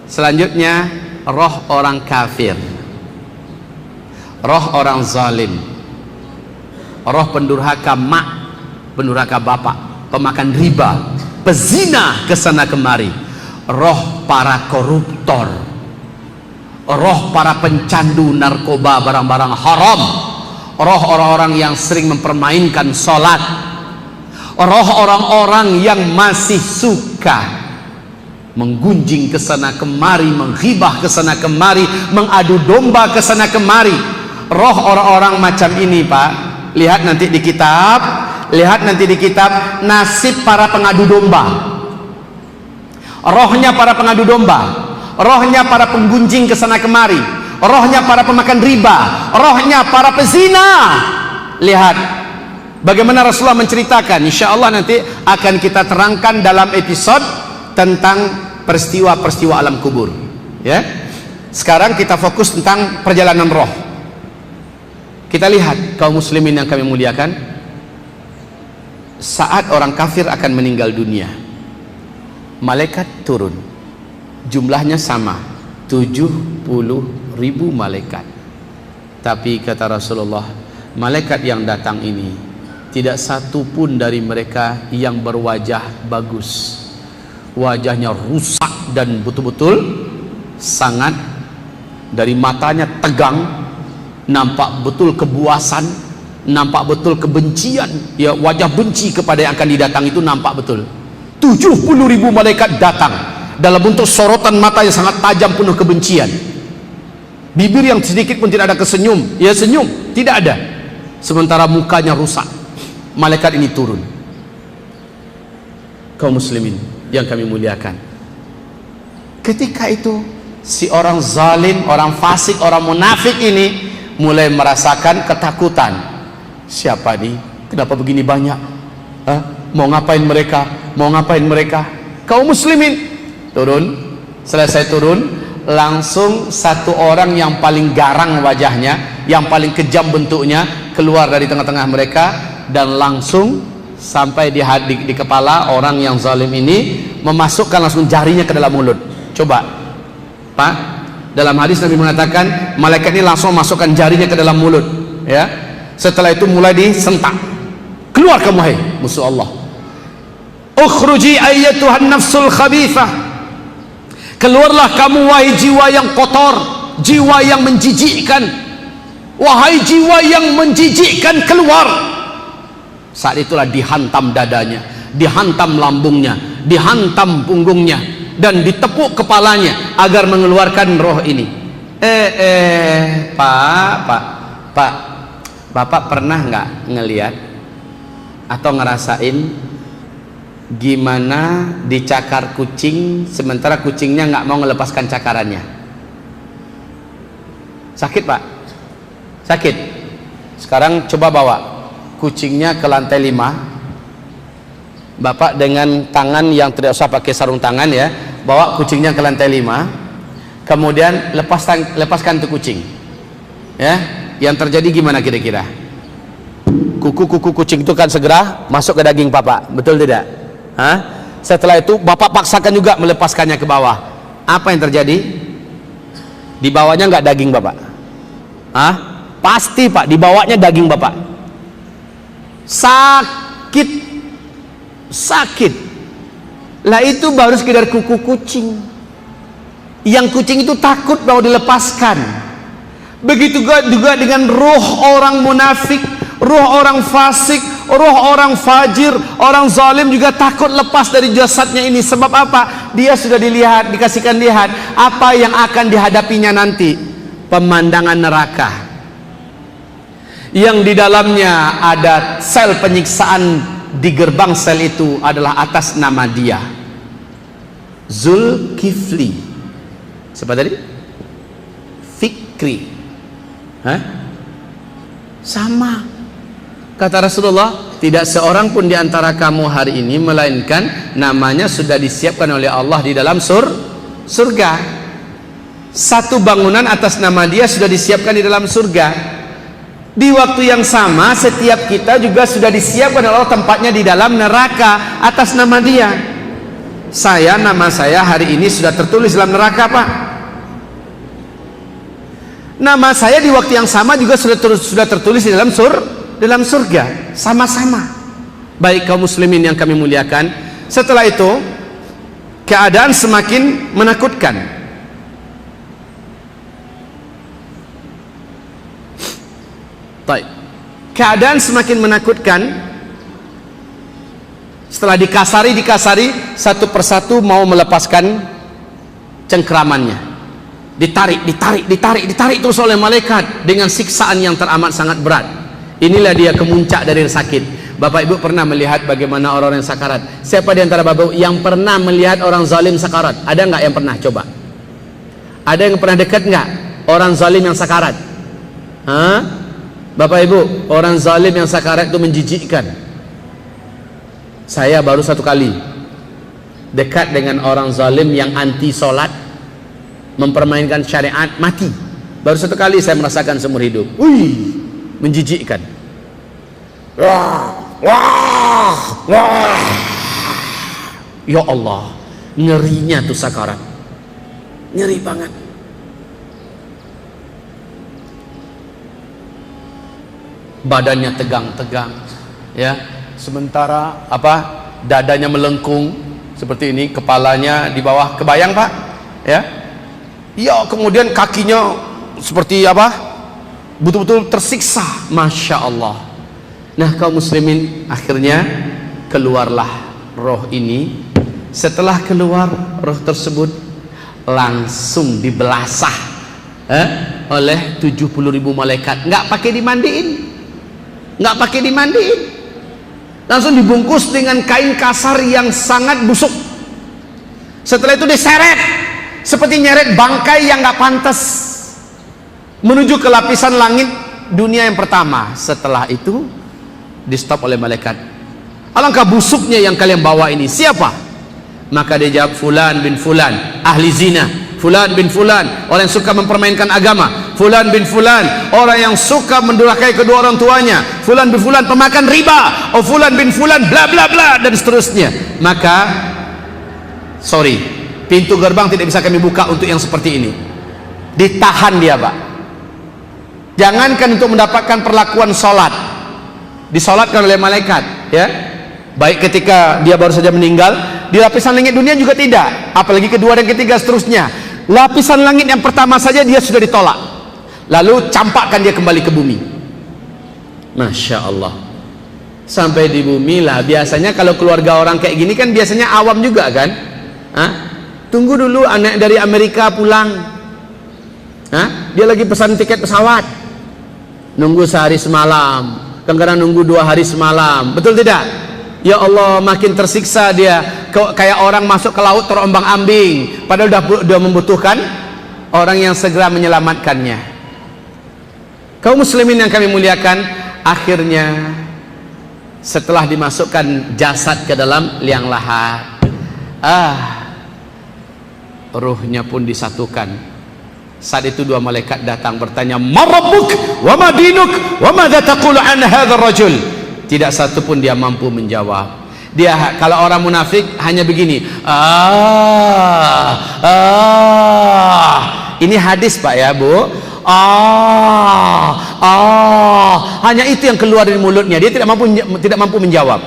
Selanjutnya roh orang kafir, roh orang zalim, roh pendurhaka mak, pendurhaka bapak, pemakan riba, pezina kesana kemari, roh para koruptor, roh para pencandu narkoba, barang-barang haram, roh orang-orang yang sering mempermainkan sholat, roh orang-orang yang masih suka menggunjing kesana kemari, menghibah kesana kemari, mengadu domba kesana kemari. Roh orang-orang macam ini, Pak, lihat nanti di kitab, lihat nanti di kitab nasib para pengadu domba. Rohnya para pengadu domba, rohnya para penggunjing kesana kemari, rohnya para pemakan riba, rohnya para pezina. Lihat bagaimana Rasulullah menceritakan. Insya Allah nanti akan kita terangkan dalam episode tentang peristiwa-peristiwa alam kubur, ya. Sekarang kita fokus tentang perjalanan roh. Kita lihat kaum muslimin yang kami muliakan, saat orang kafir akan meninggal dunia, malaikat turun, jumlahnya sama, 70.000 malaikat. Tapi kata Rasulullah, malaikat yang datang ini tidak satu pun dari mereka yang berwajah bagus. Wajahnya rusak dan betul-betul sangat, dari matanya tegang, nampak betul kebuasan, nampak betul kebencian, ya, wajah benci kepada yang akan didatang itu nampak betul. 70.000 malaikat datang dalam bentuk sorotan mata yang sangat tajam penuh kebencian, bibir yang sedikit pun tidak ada kesenyum, ya senyum tidak ada, sementara mukanya rusak. Malaikat ini turun. Kaum muslimin yang kami muliakan, ketika itu si orang zalim, orang fasik, orang munafik ini mulai merasakan ketakutan. Siapa nih? Kenapa begini banyak? Mau ngapain mereka? Mau ngapain mereka? Kaum muslimin turun. Selesai turun, langsung satu orang yang paling garang wajahnya, yang paling kejam bentuknya, keluar dari tengah-tengah mereka dan langsung sampai di kepala orang yang zalim ini, memasukkan langsung jarinya ke dalam mulut. Coba Pak, dalam hadis Nabi mengatakan malaikat ini langsung masukkan jarinya ke dalam mulut, ya. Setelah itu mulai disentak. Keluar kamu, hai musuh Allah. Ukhruji ayyatuhan nafsul khabithah. Keluarlah kamu wahai jiwa yang kotor, jiwa yang menjijikkan. Wahai jiwa yang menjijikkan, keluar. Saat itulah dihantam dadanya, dihantam lambungnya, dihantam punggungnya, dan ditepuk kepalanya agar mengeluarkan roh ini. Pak, Bapak pernah nggak ngelihat atau ngerasain gimana dicakar kucing sementara kucingnya nggak mau melepaskan cakarannya? Sakit, Pak? Sakit. Sekarang coba bawa kucingnya ke lantai 5. Bapak dengan tangan yang tidak usah pakai sarung tangan, ya, bawa kucingnya ke lantai 5. Kemudian lepaskan tuh kucing, ya. Yang terjadi gimana kira-kira? Kuku kucing itu kan segera masuk ke daging Bapak, betul tidak? Setelah itu Bapak paksakan juga melepaskannya ke bawah. Apa yang terjadi? Di bawahnya nggak daging Bapak? Pasti, Pak, di bawahnya daging Bapak. Sakit lah, itu baru sekedar kuku kucing. Yang kucing itu takut mau dilepaskan. Begitu juga dengan roh orang munafik, roh orang fasik, roh orang fajir, orang zalim juga takut lepas dari jasadnya ini. Sebab apa? Dia sudah dikasihkan lihat apa yang akan dihadapinya nanti. Pemandangan neraka yang di dalamnya ada sel penyiksaan. Di gerbang sel itu adalah atas nama dia Zulkifli. Siapa tadi? Fikri. Sama. Kata Rasulullah, tidak seorang pun di antara kamu hari ini melainkan namanya sudah disiapkan oleh Allah di dalam surga. Satu bangunan atas nama dia sudah disiapkan di dalam surga. Di waktu yang sama setiap kita juga sudah disiapkan oleh Allah tempatnya di dalam neraka atas nama dia. nama saya hari ini sudah tertulis dalam neraka, Pak. Nama saya di waktu yang sama juga sudah tertulis di dalam surga, sama-sama. Baik kaum muslimin yang kami muliakan, setelah itu keadaan semakin menakutkan. Baik, keadaan semakin menakutkan. Setelah dikasari satu persatu mau melepaskan cengkramannya, ditarik terus oleh malaikat dengan siksaan yang teramat sangat berat. Inilah dia kemuncak dari sakit. Bapak Ibu pernah melihat bagaimana orang yang sakarat? Siapa di antara Bapak Ibu yang pernah melihat orang zalim sakarat? Ada nggak yang pernah? Coba. Ada yang pernah dekat nggak orang zalim yang sakarat? Hah? Bapak Ibu, orang zalim yang sakarat itu menjijikkan. Saya baru satu kali dekat dengan orang zalim yang anti sholat, mempermainkan syariat, mati. Baru satu kali saya merasakan seumur hidup. Wih, menjijikkan. Ya Allah, ngerinya tuh sakarat, ngeri banget. Badannya tegang-tegang, ya. Sementara dadanya melengkung seperti ini, kepalanya di bawah, kebayang Pak? Ya, ya, kemudian kakinya seperti betul-betul tersiksa, masya Allah. Nah kaum muslimin, akhirnya keluarlah roh ini. Setelah keluar roh tersebut langsung dibelasah oleh 70.000 malaikat, nggak pakai dimandiin, langsung dibungkus dengan kain kasar yang sangat busuk. Setelah itu diseret seperti nyeret bangkai yang nggak pantas menuju ke lapisan langit dunia yang pertama. Setelah itu di stop oleh malaikat. Alangkah busuknya yang kalian bawa ini, siapa? Maka dia jawab, fulan bin fulan, ahli zina. Fulan bin fulan, orang yang suka mempermainkan agama. Fulan bin fulan, orang yang suka mendurhakai kedua orang tuanya. Fulan bin fulan, pemakan riba. Oh fulan bin fulan, bla bla bla, dan seterusnya. Maka sorry, pintu gerbang tidak bisa kami buka untuk yang seperti ini. Ditahan dia, Pak. Jangankan untuk mendapatkan perlakuan sholat, disolatkan oleh malaikat, ya. Baik ketika dia baru saja meninggal, di lapisan langit dunia juga tidak, apalagi kedua dan ketiga seterusnya. Lapisan langit yang pertama saja dia sudah ditolak, lalu campakkan dia kembali ke bumi. Masya Allah. Sampai di bumi lah. Biasanya kalau keluarga orang kayak gini kan biasanya awam juga kan. Tunggu dulu anak dari Amerika pulang, dia lagi pesan tiket pesawat, nunggu sehari semalam, kadang-kadang nunggu 2 hari semalam, betul tidak? Ya Allah, makin tersiksa dia, kayak orang masuk ke laut terombang-ambing, padahal sudah membutuhkan orang yang segera menyelamatkannya. Kaum muslimin yang kami muliakan, akhirnya setelah dimasukkan jasad ke dalam liang lahat, ruhnya pun disatukan. Saat itu 2 malaikat datang bertanya, "Ma rabbuk wa ma dinuk wa madza taqulu an hadzal rajul?" Tidak satu pun dia mampu menjawab. Dia, kalau orang munafik hanya begini, ini hadis Pak ya Bu, hanya itu yang keluar dari mulutnya. Dia tidak mampu menjawab.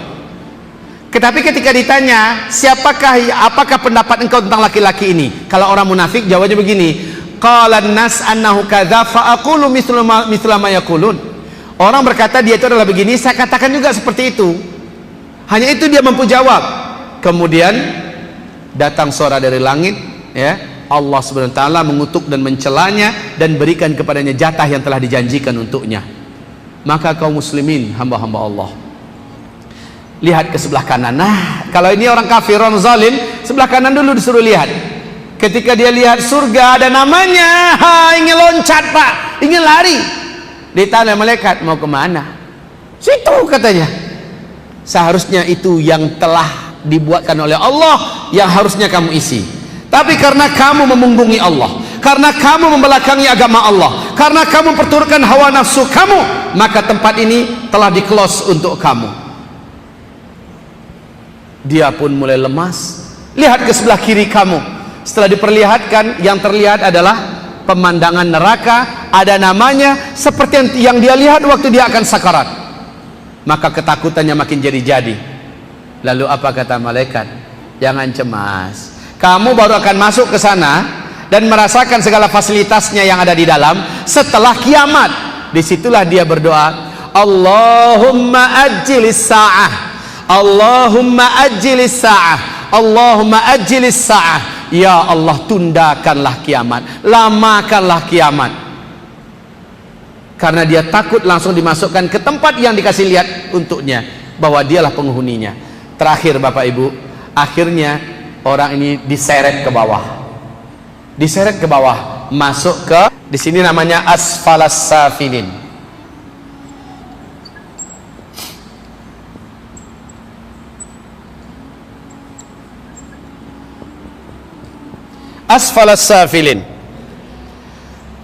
Tetapi ketika ditanya, apakah pendapat engkau tentang laki-laki ini? Kalau orang munafik jawabnya begini, qala an-nas annahu kadza fa aqulu mithla ma yaqulun. Orang berkata dia itu adalah begini, saya katakan juga seperti itu. Hanya itu dia mampu jawab. Kemudian datang suara dari langit, ya, Allah Subhanahu wa taala mengutuk dan mencelanya dan berikan kepadanya jatah yang telah dijanjikan untuknya. Maka kaum muslimin, hamba-hamba Allah, lihat ke sebelah kanan. Nah, kalau ini orang kafir, orang zalim, sebelah kanan dulu disuruh lihat. Ketika dia lihat surga ada namanya, ingin loncat Pak, ingin lari. Ditanya malaikat, mau kemana? Situ katanya. Seharusnya itu yang telah dibuatkan oleh Allah, yang harusnya kamu isi. Tapi karena kamu memunggungi Allah, karena kamu membelakangi agama Allah, karena kamu memperturutkan hawa nafsu kamu, maka tempat ini telah di-close untuk kamu. Dia pun mulai lemas, Lihat ke sebelah kiri kamu. Setelah diperlihatkan, yang terlihat adalah pemandangan neraka, ada namanya, seperti yang dia lihat waktu dia akan sakarat. Maka ketakutannya makin jadi-jadi. Lalu apa kata malaikat? Jangan cemas, kamu baru akan masuk ke sana dan merasakan segala fasilitasnya yang ada di dalam setelah kiamat. Disitulah dia berdoa, Allahumma ajjilis sa'ah, Allahumma ajjilis sa'ah, Allahumma ajjilis sa'ah. Ya Allah, tundakanlah kiamat, lamakanlah kiamat. Karena dia takut langsung dimasukkan ke tempat yang dikasih lihat untuknya, bahwa dialah penghuninya. Terakhir Bapak Ibu, akhirnya orang ini diseret ke bawah. Diseret ke bawah, masuk ke, di sini namanya asfalas safilin. Asfalas safilin.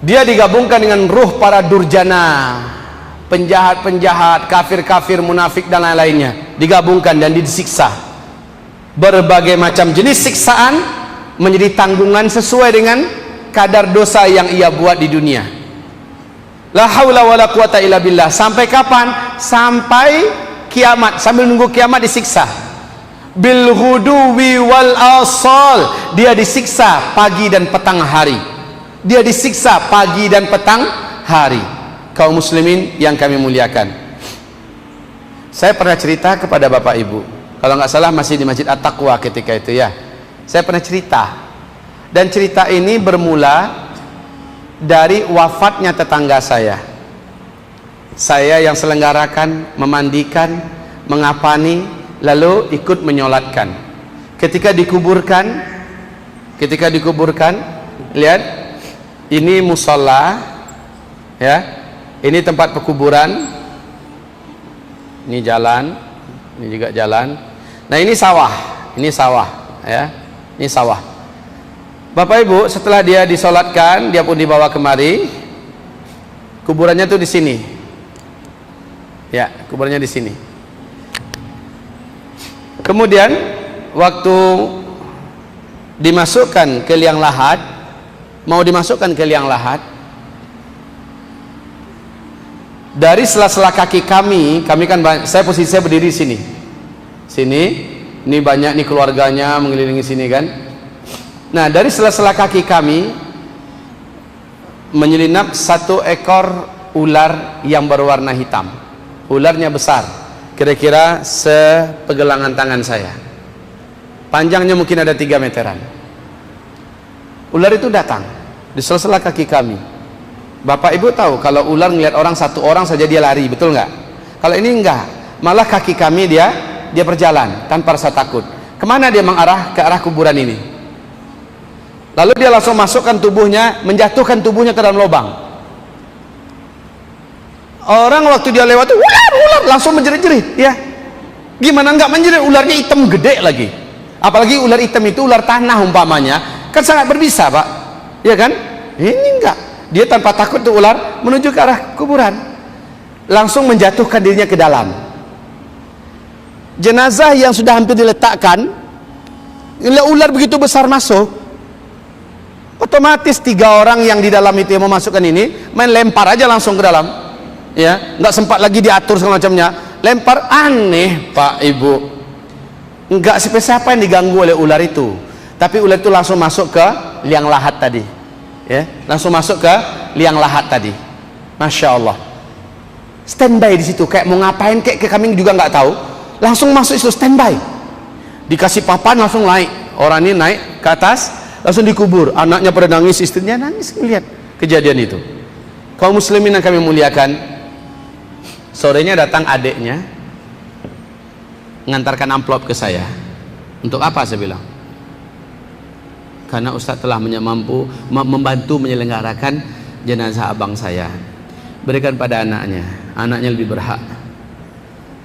Dia digabungkan dengan ruh para durjana, penjahat-penjahat, kafir-kafir, munafik dan lain-lainnya, digabungkan dan disiksa. Berbagai macam jenis siksaan menjadi tanggungan sesuai dengan kadar dosa yang ia buat di dunia. La haula wala quwata illa billah. Sampai kapan? Sampai kiamat, sambil nunggu kiamat disiksa. Bil ghuduwi wal asal. Dia disiksa pagi dan petang hari. Dia disiksa pagi dan petang hari. Kaum muslimin yang kami muliakan, saya pernah cerita kepada Bapak Ibu, kalau nggak salah masih di Masjid At-Taqwa ketika itu ya, saya pernah cerita, dan cerita ini bermula dari wafatnya tetangga saya. Saya yang selenggarakan, memandikan, mengapani, lalu ikut menyolatkan. Ketika dikuburkan, lihat, ini musola, ya, ini tempat pekuburan, ini jalan, ini juga jalan. Nah ini sawah, ya, ini sawah. Bapak Ibu, setelah dia disolatkan, dia pun dibawa kemari. Kuburannya tuh di sini, ya, kuburannya di sini. Kemudian waktu dimasukkan ke liang lahat, mau dimasukkan ke liang lahat, dari sela-sela kaki kami kan, saya posisi saya berdiri sini, ini banyak nih keluarganya mengelilingi sini kan. Nah dari sela-sela kaki kami menyelinap satu ekor ular yang berwarna hitam. Ularnya besar, kira-kira sepegelangan tangan saya, panjangnya mungkin ada 3 meteran. Ular itu datang di sela-sela kaki kami. Bapak Ibu tahu kalau ular ngelihat orang, satu orang saja dia lari, betul nggak? Kalau ini enggak, malah kaki kami dia berjalan tanpa rasa takut. Kemana dia mengarah? Ke arah kuburan ini. Lalu dia langsung masukkan tubuhnya, menjatuhkan tubuhnya ke dalam lubang. Orang waktu dia lewat, ular langsung menjerit-jerit, ya. Gimana nggak menjerit? Ularnya hitam gede lagi. Apalagi ular hitam itu ular tanah umpamanya, kan sangat berbisa Pak, ya kan? Ini enggak, dia tanpa takut tuh ular menuju ke arah kuburan, langsung menjatuhkan dirinya ke dalam. Jenazah yang sudah hampir diletakkan, ular begitu besar masuk, otomatis 3 orang yang di dalam itu yang memasukkan ini main lempar aja langsung ke dalam, ya, nggak sempat lagi diatur segala macamnya, lempar. Aneh Pak Ibu, nggak siapa yang diganggu oleh ular itu, tapi ular itu langsung masuk ke liang lahat tadi, ya, langsung masuk ke liang lahat tadi. Masya Allah, standby di situ, kayak mau ngapain, kayak kami juga nggak tahu, langsung masuk itu standby, dikasih papan langsung naik, orang ini naik ke atas, langsung dikubur. Anaknya pada nangis, istrinya nangis melihat kejadian itu. Kaum muslimin yang kami muliakan, sorenya datang adiknya mengantarkan amplop ke saya. Untuk apa? Saya bilang, karena Ustadz telah mampu membantu menyelenggarakan jenazah abang saya, berikan pada anaknya, anaknya lebih berhak.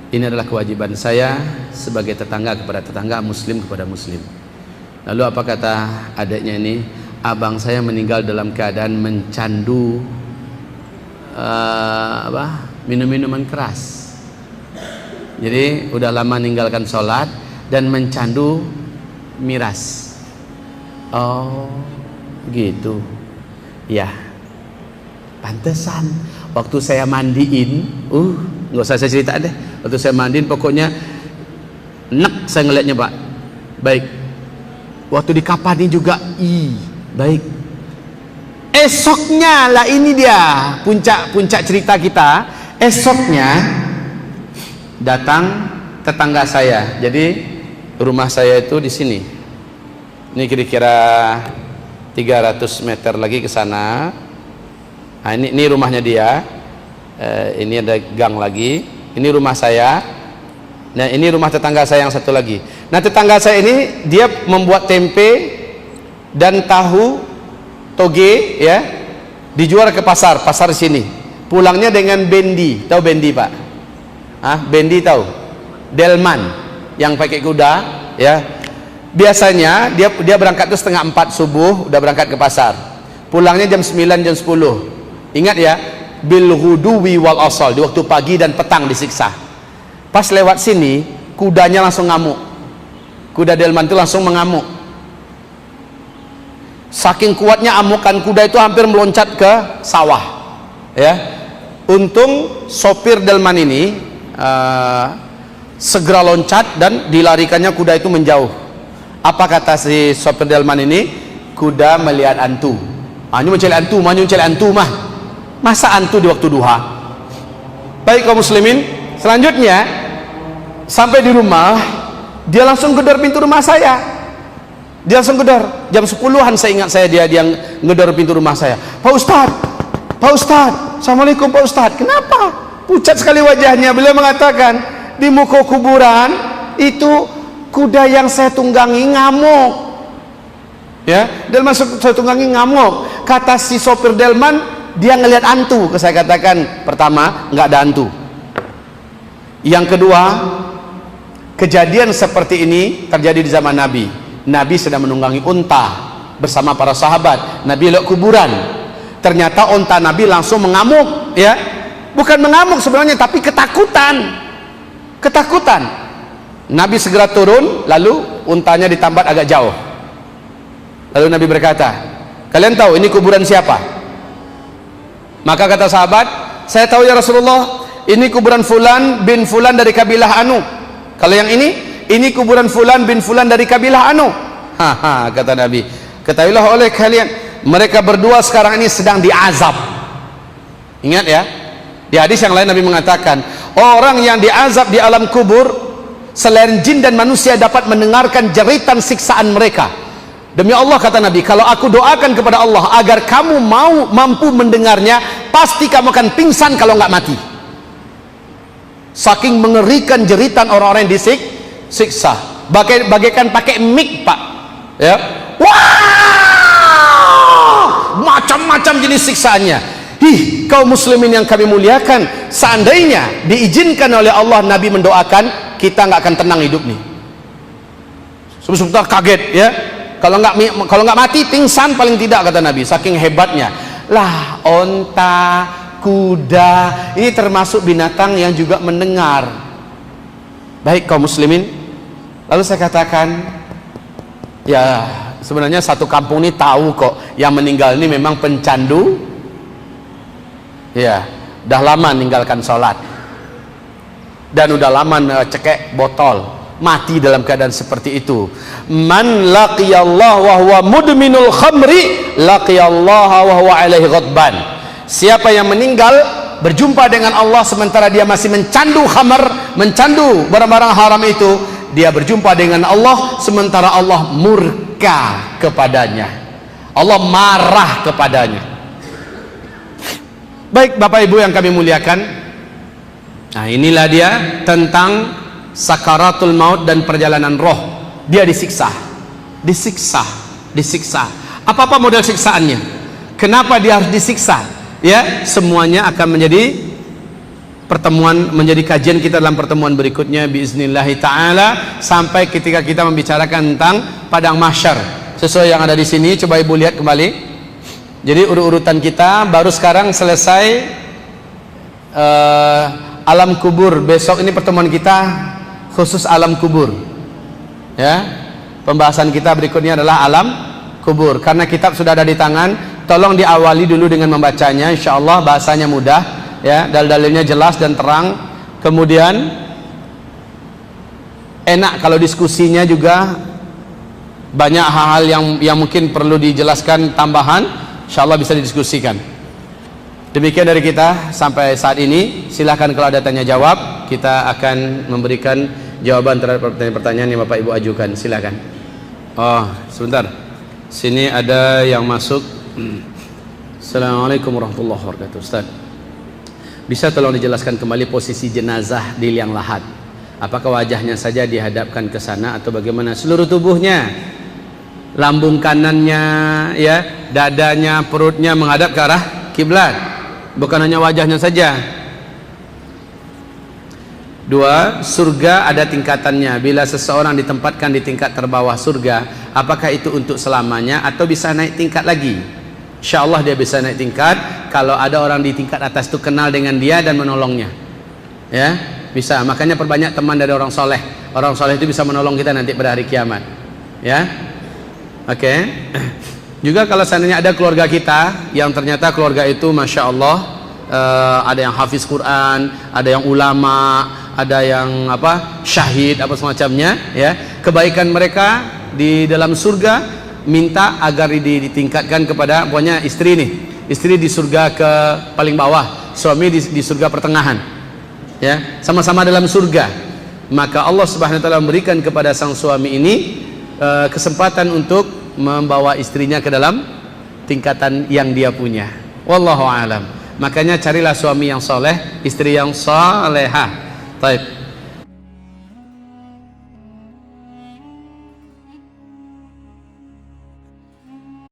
Ini adalah kewajiban saya sebagai tetangga kepada tetangga, muslim kepada muslim. Lalu apa kata adiknya ini? Abang saya meninggal dalam keadaan mencandu minum-minuman keras. Jadi udah lama meninggalkan sholat dan mencandu miras. Oh, gitu. Ya, pantesan waktu saya mandiin, nggak usah saya cerita deh. Waktu saya mandiin, pokoknya enak saya ngeliatnya, Pak. Baik. Waktu di kapanin juga, baik. Esoknya lah, ini dia puncak cerita kita. Esoknya datang tetangga saya. Jadi rumah saya itu di sini. Ini kira-kira 300 meter lagi ke sana. Nah, ini rumahnya dia. Ini ada gang lagi. Ini rumah saya. Nah, ini rumah tetangga saya yang satu lagi. Nah, tetangga saya ini dia membuat tempe dan tahu toge, ya, dijual ke pasar sini. Pulangnya dengan bendi. Tahu bendi, Pak? Bendi tahu? Delman yang pakai kuda, ya. Biasanya dia berangkat tuh 3:30 subuh, udah berangkat ke pasar. Pulangnya jam 9, jam 10. Ingat ya, bil ghuduwi wal asal, di waktu pagi dan petang disiksa. Pas lewat sini, kudanya langsung ngamuk. Kuda delman itu langsung mengamuk. Saking kuatnya amukan kuda itu hampir meloncat ke sawah, ya. Untung sopir delman ini segera loncat dan dilarikannya kuda itu menjauh. Apa kata si sopir delman ini? Kuda melihat antu. Ini mencari antu mah. Masa antu di waktu duha? Baik kaum muslimin, selanjutnya sampai di rumah, dia langsung gedor pintu rumah saya. Dia langsung gedor. Jam 10-an saya ingat dia ngedor pintu rumah saya. Pak Ustadz, Assalamualaikum Pak Ustadz. Kenapa? Pucat sekali wajahnya. Beliau mengatakan, di muka kuburan itu kuda yang saya tunggangi ngamuk, ya. Delman saya tunggangi ngamuk. Kata si sopir delman, dia ngelihat hantu. Saya katakan, pertama, nggak ada hantu. Yang kedua, kejadian seperti ini terjadi di zaman Nabi. Nabi sedang menunggangi unta bersama para sahabat. Nabi lihat kuburan. Ternyata unta Nabi langsung mengamuk, ya. Bukan mengamuk sebenarnya, tapi ketakutan. Nabi segera turun, lalu untanya ditambat agak jauh. Lalu Nabi berkata, kalian tahu ini kuburan siapa? Maka kata sahabat, saya tahu ya Rasulullah, ini kuburan fulan bin fulan dari kabilah anu. Kalau yang ini kuburan fulan bin fulan dari kabilah anu. Kata Nabi, ketahuilah oleh kalian, mereka berdua sekarang ini sedang diazab. Ingat ya, di hadis yang lain Nabi mengatakan, orang yang diazab di alam kubur selain jin dan manusia dapat mendengarkan jeritan siksaan mereka. Demi Allah, kata Nabi, kalau aku doakan kepada Allah agar kamu mampu mendengarnya, pasti kamu akan pingsan kalau nggak mati. Saking mengerikan jeritan orang-orang yang disiksa, bagaikan pakai mic, Pak, ya. Wah, macam-macam jenis siksaannya. Kaum muslimin yang kami muliakan, seandainya diizinkan oleh Allah, Nabi mendoakan, kita nggak akan tenang hidup nih. Sebentar kaget, ya. Kalau nggak mati pingsan paling tidak, kata Nabi, saking hebatnya. Lah, onta, kuda, ini termasuk binatang yang juga mendengar. Baik kaum muslimin, lalu saya katakan, ya sebenarnya satu kampung ini tahu kok yang meninggal ini memang pencandu, ya, dah lama meninggalkan sholat dan udah lama cekek botol, mati dalam keadaan seperti itu. Man laqiyallah wa huwa mudminul khamri laqiyallah wa huwa alaihi ghadban. Siapa yang meninggal berjumpa dengan Allah sementara dia masih mencandu khamar, mencandu barang-barang haram itu, dia berjumpa dengan Allah sementara Allah murka kepadanya, Allah marah kepadanya. Baik Bapak Ibu yang kami muliakan, nah inilah dia tentang sakaratul maut dan perjalanan roh. Dia disiksa. Apa model siksaannya? Kenapa dia harus disiksa? Ya, semuanya akan menjadi kajian kita dalam pertemuan berikutnya biiznillahi ta'ala, sampai ketika kita membicarakan tentang padang mahsyar sesuai yang ada di sini. Coba Ibu lihat kembali. Jadi urutan kita baru sekarang selesai alam kubur. Besok ini pertemuan kita khusus alam kubur, ya. pembahasan kita berikutnya adalah alam kubur. Karena kitab sudah ada di tangan, tolong diawali dulu dengan membacanya. Insyaallah bahasanya mudah, ya, dalil-dalilnya jelas dan terang. Kemudian enak kalau diskusinya juga banyak hal-hal yang mungkin perlu dijelaskan tambahan, insyaallah bisa didiskusikan. Demikian dari kita sampai saat ini. Silahkan kalau ada tanya jawab, kita akan memberikan jawaban terhadap pertanyaan yang Bapak Ibu ajukan. Silahkan. Oh, sebentar. Sini ada yang masuk. Assalamualaikum warahmatullahi wabarakatuh. Ustaz, bisa tolong dijelaskan kembali posisi jenazah di liang lahat? Apakah wajahnya saja dihadapkan ke sana atau bagaimana seluruh tubuhnya? Lambung kanannya, ya, dadanya, perutnya menghadap ke arah kiblat, bukan hanya wajahnya saja. 2. Surga ada tingkatannya. Bila seseorang ditempatkan di tingkat terbawah surga, apakah itu untuk selamanya atau bisa naik tingkat lagi? Insyaallah dia bisa naik tingkat kalau ada orang di tingkat atas itu kenal dengan dia dan menolongnya, ya, bisa. Makanya perbanyak teman dari orang soleh. Orang soleh itu bisa menolong kita nanti pada hari kiamat, ya. Oke. Juga kalau seandainya ada keluarga kita yang ternyata keluarga itu masya Allah, ada yang hafiz Quran, ada yang ulama, ada yang syahid, semacamnya, ya, kebaikan mereka di dalam surga, minta agar ditingkatkan kepada pokoknya istri nih, istri di surga ke paling bawah, suami di surga pertengahan, ya, sama-sama dalam surga. Maka Allah Subhanahu wa taala memberikan kepada sang suami ini kesempatan untuk membawa istrinya ke dalam tingkatan yang dia punya. Wallahu alam. Makanya carilah suami yang soleh, istri yang solehah. Baik.